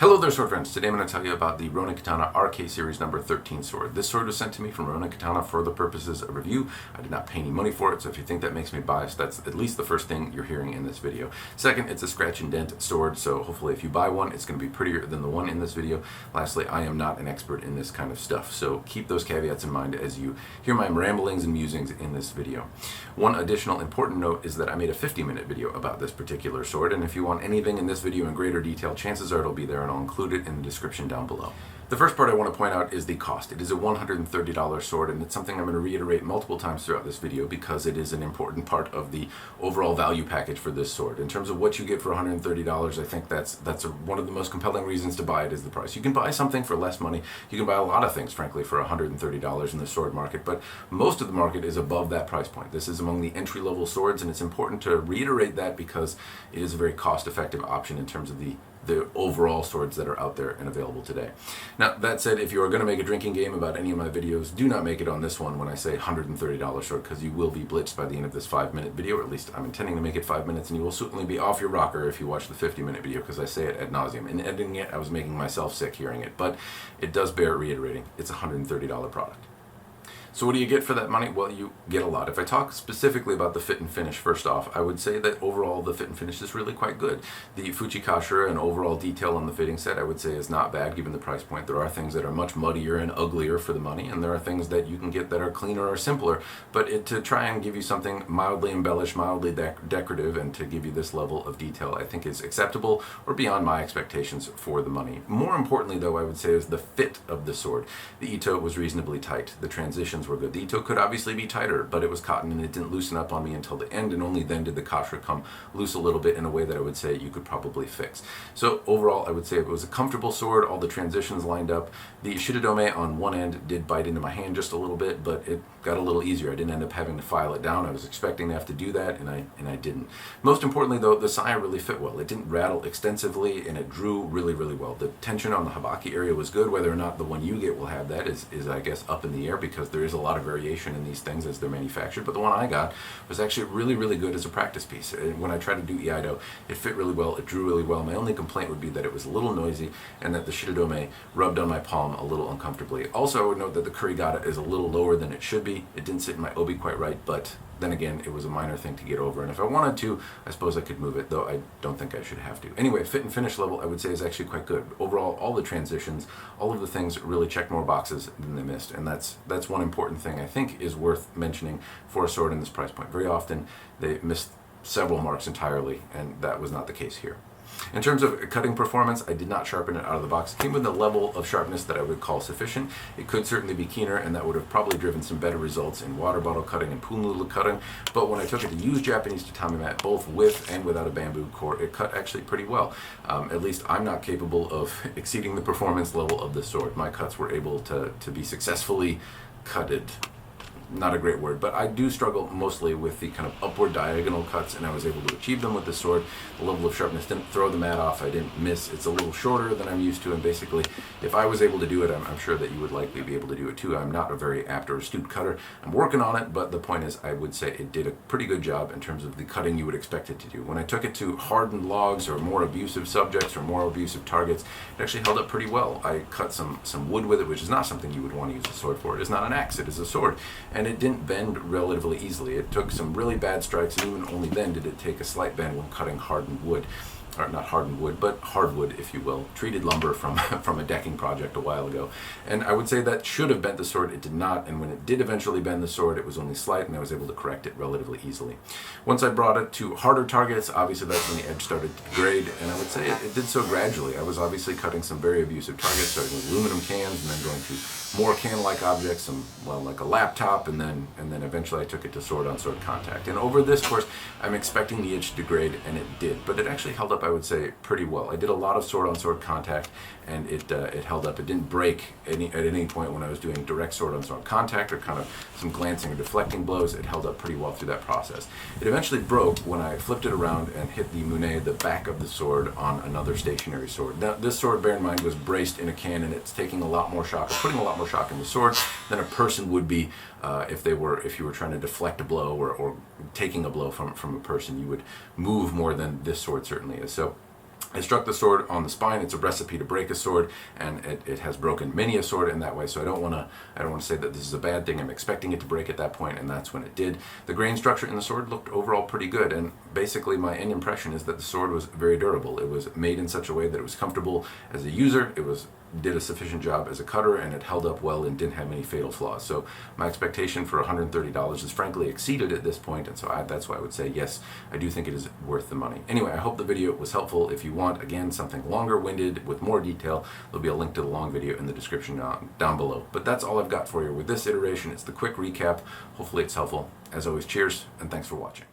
Hello there, sword friends. Today I'm going to tell you about the Ronin Katana RK Series number 13 sword. This sword was sent to me from Ronin Katana for the purposes of review. I did not pay any money for it, so if you think that makes me biased, that's at least the first thing you're hearing in this video. Second, it's a scratch and dent sword, so hopefully if you buy one, it's going to be prettier than the one in this video. Lastly, I am not an expert in this kind of stuff, so keep those caveats in mind as you hear my ramblings and musings in this video. One additional important note is that I made a 50-minute video about this particular sword, and if you want anything in this video in greater detail, chances are it'll be there, and I'll include it in the description down below. The first part I want to point out is the cost. It is a $130 sword, and it's something I'm going to reiterate multiple times throughout this video because it is an important part of the overall value package for this sword. In terms of what you get for $130, I think that's one of the most compelling reasons to buy it is the price. You can buy something for less money. You can buy a lot of things, frankly, for $130 in the sword market, but most of the market is above that price point. This is among the entry-level swords, and it's important to reiterate that because it is a very cost-effective option in terms of the overall swords that are out there and available today. Now, that said, if you are going to make a drinking game about any of my videos, do not make it on this one when I say $130 sword, because you will be blitzed by the end of this 5-minute video, or at least I'm intending to make it 5 minutes, and you will certainly be off your rocker if you watch the 50-minute video, because I say it ad nauseum. In editing it, I was making myself sick hearing it, but it does bear reiterating. It's a $130 product. So what do you get for that money? Well, you get a lot. If I talk specifically about the fit and finish, first off, I would say that overall the fit and finish is really quite good. The fuchi kashira and overall detail on the fitting set, I would say, is not bad given the price point. There are things that are much muddier and uglier for the money, and there are things that you can get that are cleaner or simpler. But to try and give you something mildly embellished, mildly decorative, and to give you this level of detail, I think is acceptable or beyond my expectations for the money. More importantly, though, I would say is the fit of the sword. The ito was reasonably tight. The transitions were good. The ito could obviously be tighter, but it was cotton and it didn't loosen up on me until the end, and only then did the kashira come loose a little bit in a way that I would say you could probably fix. So overall, I would say it was a comfortable sword. All the transitions lined up. The shirodome on one end did bite into my hand just a little bit, but it got a little easier. I didn't end up having to file it down. I was expecting to have to do that, and I didn't. Most importantly, though, the saya really fit well. It didn't rattle extensively, and it drew really, really well. The tension on the habaki area was good. Whether or not the one you get will have that is I guess, up in the air, because there is a lot of variation in these things as they're manufactured, but the one I got was actually really, really good as a practice piece. When I tried to do iaido, it fit really well, it drew really well. My only complaint would be that it was a little noisy and that the shirodome rubbed on my palm a little uncomfortably. Also, I would note that the kurigata is a little lower than it should be. It didn't sit in my obi quite right, but then again, it was a minor thing to get over, and if I wanted to, I suppose I could move it, though I don't think I should have to. Anyway, fit and finish level, I would say, is actually quite good. Overall, all the transitions, all of the things really checked more boxes than they missed, and that's one important thing I think is worth mentioning for a sword in this price point. Very often, they missed several marks entirely, and that was not the case here. In terms of cutting performance, I did not sharpen it out of the box. It came with a level of sharpness that I would call sufficient. It could certainly be keener, and that would have probably driven some better results in water bottle cutting and poon noodle cutting. But when I took it to use Japanese tatami mat, both with and without a bamboo core, it cut actually pretty well. At least I'm not capable of exceeding the performance level of the sword. My cuts were able to be successfully cutted. Not a great word, but I do struggle mostly with the kind of upward diagonal cuts, and I was able to achieve them with the sword. The level of sharpness didn't throw the mat off. I didn't miss. It's a little shorter than I'm used to, and basically, if I was able to do it, I'm sure that you would likely be able to do it too. I'm not a very apt or astute cutter. I'm working on it, but the point is, I would say it did a pretty good job in terms of the cutting you would expect it to do. When I took it to hardened logs or more abusive subjects or more abusive targets, it actually held up pretty well. I cut some wood with it, which is not something you would want to use a sword for. It is not an axe, it is a sword. And it didn't bend relatively easily. It took some really bad strikes, and even only then did it take a slight bend when cutting hardened wood. Or not hardened wood, but hardwood, if you will, treated lumber from a decking project a while ago. And I would say that should have bent the sword. It did not, and when it did eventually bend the sword, it was only slight, and I was able to correct it relatively easily. Once I brought it to harder targets, obviously that's when the edge started to degrade, and I would say it did so gradually. I was obviously cutting some very abusive targets, starting with aluminum cans, and then going to more can-like objects, like a laptop, and then eventually I took it to sword-on-sword contact. And over this course, I'm expecting the edge to degrade, and it did, but it actually held up, I would say, pretty well. I did a lot of sword-on-sword contact, and it held up. It didn't break at any point when I was doing direct sword-on-sword contact or kind of some glancing or deflecting blows. It held up pretty well through that process. It eventually broke when I flipped it around and hit the mune, the back of the sword, on another stationary sword. Now, this sword, bear in mind, was braced in a can, and it's taking a lot more shock, or putting a lot more shock in the sword than a person would be if you were trying to deflect a blow or taking a blow from a person. You would move more than this sword certainly is. So I struck the sword on the spine. It's a recipe to break a sword, and it has broken many a sword in that way. So I don't want to say that this is a bad thing. I'm expecting it to break at that point, and that's when it did. The grain structure in the sword looked overall pretty good, and basically my end impression is that the sword was very durable. It was made in such a way that it was comfortable as a user. It did a sufficient job as a cutter, and it held up well and didn't have any fatal flaws. So my expectation for $130 is frankly exceeded at this point, and so that's why I would say yes, I do think it is worth the money. Anyway, I hope the video was helpful. If you want, again, something longer-winded with more detail, there'll be a link to the long video in the description down below. But that's all I've got for you with this iteration. It's the quick recap. Hopefully it's helpful. As always, cheers, and thanks for watching.